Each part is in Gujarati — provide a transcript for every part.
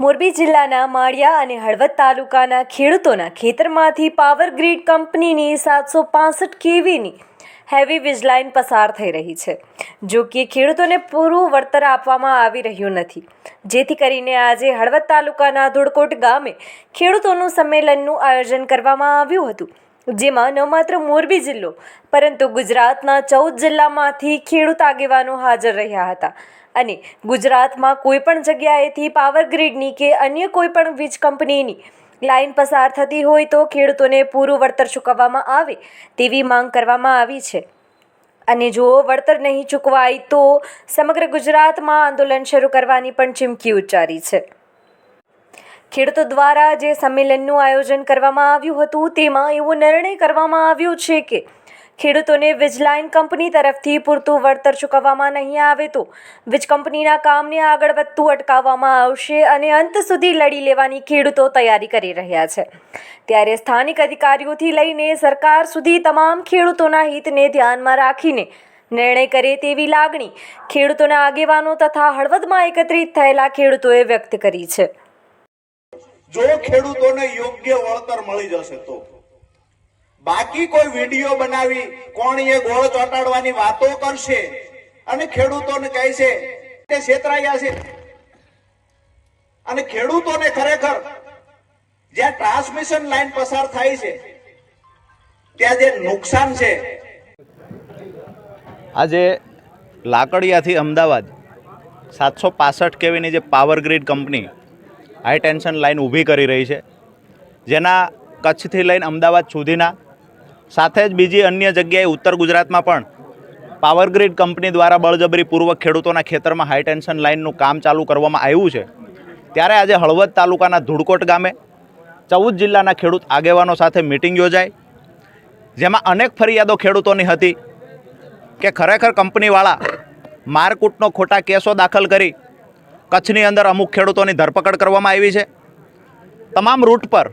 મોરબી જિલ્લાના માળિયા અને હળવદ તાલુકાના ખેડૂતોના ખેતરમાંથી પાવર ગ્રીડ કંપનીની 765 કેવીની હેવી વીજલાઇન પસાર થઈ રહી છે. જો કે ખેડૂતોને પૂરું વળતર આપવામાં આવી રહ્યું નથી, જેથી કરીને આજે હળવદ તાલુકાના ધુડકોટ ગામે ખેડૂતોનું સંમેલનનું આયોજન કરવામાં આવ્યું હતું, જેમાં ન માત્ર મોરબી જિલ્લો પરંતુ ગુજરાતના 14 જિલ્લામાંથી ખેડૂત આગેવાનો હાજર રહ્યા હતા અને ગુજરાતમાં કોઈપણ જગ્યાએથી પાવર ગ્રીડની કે અન્ય કોઈપણ વીજ કંપનીની લાઇન પસાર થતી હોય તો ખેડૂતોને પૂરું વળતર ચૂકવવામાં આવે તેવી માંગ કરવામાં આવી છે. અને જો વળતર નહીં ચૂકવાય તો સમગ્ર ગુજરાતમાં આંદોલન શરૂ કરવાની પણ ચીમકી ઉચ્ચારી છે. ખેડૂતો દ્વારા જે સંમેલનનું આયોજન કરવામાં આવ્યું હતું તેમાં એવો નિર્ણય કરવામાં આવ્યો છે કે ખેડૂતોને વીજલાઇન કંપની તરફથી પૂરતું વળતર ચૂકવવામાં નહીં આવે તો વીજ કંપનીના કામને આગળ વધતું અટકાવવામાં આવશે અને અંત સુધી લડી લેવાની ખેડૂતો તૈયારી કરી રહ્યા છે. ત્યારે સ્થાનિક અધિકારીઓથી લઈને સરકાર સુધી તમામ ખેડૂતોના હિતને ધ્યાનમાં રાખીને નિર્ણય કરે તેવી લાગણી ખેડૂતોના આગેવાનો તથા હળવદમાં એકત્રિત થયેલા ખેડૂતોએ વ્યક્ત કરી છે. જો ખેડૂતોને યોગ્ય વળતર મળી જશે તો બાકી કોઈ વિડીયો બનાવી કોણીએ ગોળ ચોટાડવાની વાતો કરશે અને ખેડૂતોને કહે છે તે છેતરાયા છે. અને ખેડૂતોને ખરેખર જ્યાં ટ્રાન્સમિશન લાઈન પસાર થાય છે ત્યાં જે નુકસાન છે. આજે લાકડિયાથી અમદાવાદ 765 કેવીની જે power grid company high tension line ઊભી કરી રહી છે, જેના કચ્છથી લઈને અમદાવાદ સુધીના સાથે જ બીજી અન્ય જગ્યાએ ઉત્તર ગુજરાતમાં પણ પાવર ગ્રીડ કંપની દ્વારા બળજબરીપૂર્વક ખેડૂતોના ખેતરમાં હાઈ ટેન્શન લાઇનનું કામ ચાલુ કરવામાં આવ્યું છે. ત્યારે આજે હળવદ તાલુકાના ધુડકોટ ગામે 14 જિલ્લાના ખેડૂત આગેવાનો સાથે મિટિંગ યોજાઈ, જેમાં અનેક ફરિયાદો ખેડૂતોની હતી કે ખરેખર કંપનીવાળા મારકૂટનો ખોટા કેસો દાખલ કરી કચ્છની અંદર અમુક ખેડૂતોની ધરપકડ કરવામાં આવી છે. તમામ રૂટ પર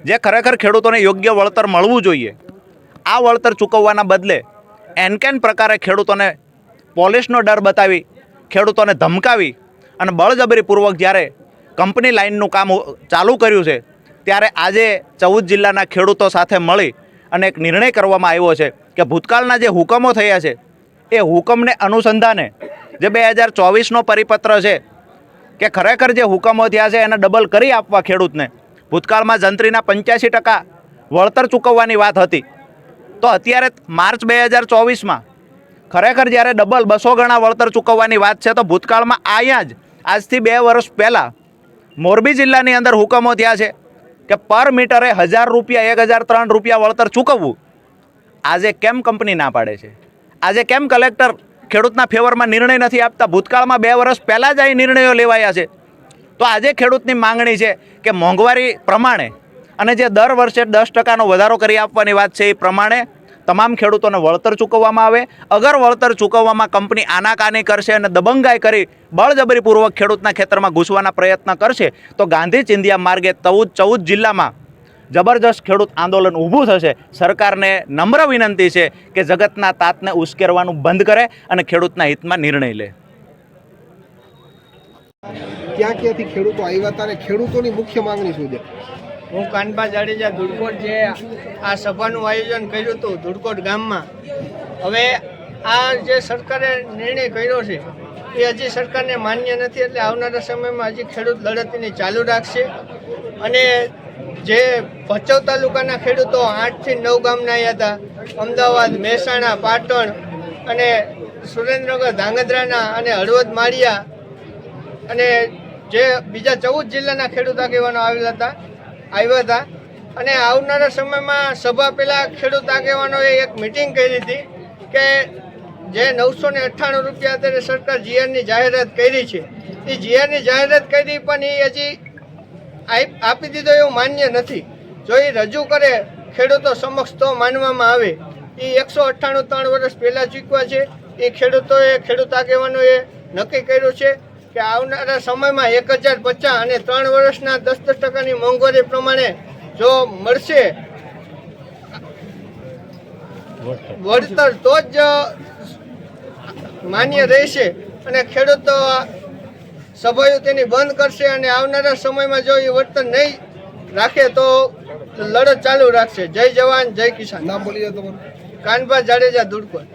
જે ખરેખર ખેડૂતોને યોગ્ય વળતર મળવું જોઈએ, આ વળતર ચૂકવવાના બદલે એનકેન પ્રકારે ખેડૂતોને પોલીસનો ડર બતાવી, ખેડૂતોને ધમકાવી અને બળજબરીપૂર્વક જ્યારે કંપની લાઇનનું કામ ચાલુ કર્યું છે, ત્યારે આજે 14 જિલ્લાના ખેડૂતો સાથે મળી અને એક નિર્ણય કરવામાં આવ્યો છે કે ભૂતકાળના જે હુકમો થયા છે એ હુકમને અનુસંધાને જે 2024નો પરિપત્ર છે કે ખરેખર જે હુકમો થયા છે એને ડબલ કરી આપવા ખેડૂતને. ભૂતકાળમાં જંત્રીના 85% વળતર ચૂકવવાની વાત હતી, તો અત્યારે માર્ચ 2024માં ખરેખર જ્યારે ડબલ 200 ગણા વળતર ચૂકવવાની વાત છે, તો ભૂતકાળમાં અહીંયા જ આજથી 2 વર્ષ પહેલાં મોરબી જિલ્લાની અંદર હુકમો થયા છે કે પર મીટરે 1000 રૂપિયા 1003 રૂપિયા વળતર ચૂકવવું. આજે કેમ કંપની ના પાડે છે? આજે કેમ કલેક્ટર ખેડૂતના ફેવરમાં નિર્ણય નથી આપતા? ભૂતકાળમાં 2 વર્ષ પહેલાં જ આ નિર્ણયો લેવાયા છે. તો આજે ખેડૂતની માંગણી છે કે મોંઘવારી પ્રમાણે અને જે દર વર્ષે 10%નો વધારો કરી આપવાની વાત છે એ પ્રમાણે તમામ ખેડૂતોને વળતર ચૂકવવામાં આવે. અગર વળતર ચૂકવવામાં કંપની આનાકાની કરશે અને દબંગાઈ કરી બળજબરીપૂર્વક ખેડૂતના ખેતરમાં ઘૂસવાના પ્રયત્ન કરશે તો ગાંધી ચિંધ્યા માર્ગે 14 જિલ્લામાં જબરજસ્ત ખેડૂત આંદોલન ઊભું થશે. સરકારને નમ્ર વિનંતી છે કે જગતના તાતને ઉશ્કેરવાનું બંધ કરે અને ખેડૂતના હિતમાં નિર્ણય લે. ક્યાં ક્યાંથી ખેડૂતો આવ્યા હતા અને ખેડૂતોની મુખ્ય માંગણી શું છે? હું કાનબા જાડેજા ધુડકોટ જે આ સભાનું આયોજન કર્યું હતું ધુડકોટ ગામમાં, હવે આ જે સરકારે નિર્ણય કર્યો છે એ હજી સરકારને માન્ય નથી, એટલે આવનારા સમયમાં હજી ખેડૂત લડતની ચાલુ રાખશે. અને જે ભચાઉ તાલુકાના ખેડૂતો 8 થી 9 ગામના આવ્યા હતા, અમદાવાદ, મહેસાણા, પાટણ અને સુરેન્દ્રનગર, ધાંગધ્રાના અને હળવદ, માળિયા અને જે બીજા 14 જિલ્લાના ખેડૂત આગેવાનો આવ્યા હતા. અને આવનારા સમયમાં સભા પહેલાં ખેડૂત આગેવાનોએ એક મિટિંગ કરી હતી કે જે 998 રૂપિયા અત્યારે સરકાર જીઆરની જાહેરાત કરી છે, એ જીઆરની જાહેરાત કરી પણ એ હજી આપી દીધો એવું માન્ય નથી. જો એ રજૂ કરે ખેડૂતો સમક્ષ તો માનવામાં આવે. એ 198 3 વર્ષ પહેલાં ચૂકવા છે. એ ખેડૂત આગેવાનોએ નક્કી કર્યું છે કે આવનારા સમયમાં 1050 અને 3 વર્ષના 10% મોંઘવારી પ્રમાણે જો મળશે વળતર તો જ માન્ય રહેશે અને ખેડૂતો સભાઓ તેની બંધ કરશે અને આવનારા સમયમાં જો એ વર્તન નહીં રાખે તો લડત ચાલુ રાખશે. જય જવાન જય કિસાન. નામ બોલી જાઓ તમારું. કાનભા જાડેજા ધુડકોટ.